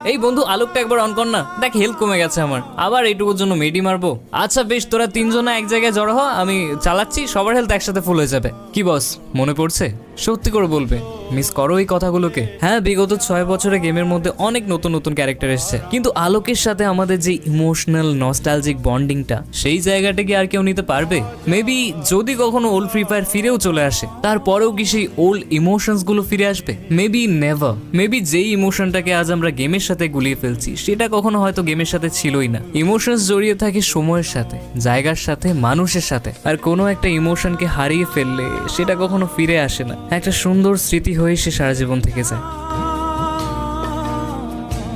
এই বন্ধু আলোকটা একবার অন কর না, দেখ হেলথ কমে গেছে আমার, আবার এইটুকুর জন্য মেডি মারবো। আচ্ছা বেশ, তোরা তিনজনে এক জায়গায় জড়ো হ, আমি চালাচ্ছি, সবার হেলথ একসাথে ফুল হয়ে যাবে। কি বস, মনে পড়ছে? সত্যি করে বলবে, মিস করো এই কথাগুলোকে? হ্যাঁ, বিগত 6 বছরে গেমের মধ্যে অনেক নতুন নতুন ক্যারেক্টার এসেছে, কিন্তু আলোকের সাথে আমাদের যে ইমোশনাল নস্টালজিক বন্ডিংটা, সেই জায়গাটা কি আর কেউ নিতে পারবে? মেবি যদি কখনো ওল্ড ফ্রি ফায়ার ফিরেও চলে আসে, তারপরেও কি সেই ওল্ড ইমোশনস গুলো ফিরে আসবে? Maybe never. মেবি যেই ইমোশনটাকে আজ আমরা গেমের সাথে গুলিয়ে ফেলছি, সেটা কখনো হয়তো গেমের সাথে ছিলই না। ইমোশনস জড়িয়ে থাকে সময়ের সাথে, জায়গার সাথে, মানুষের সাথে, আর কোনো একটা ইমোশনকে হারিয়ে ফেললে সেটা কখনো ফিরে আসে না, একটা সুন্দর স্মৃতি হয়ে সে সারা জীবন থেকে যায়।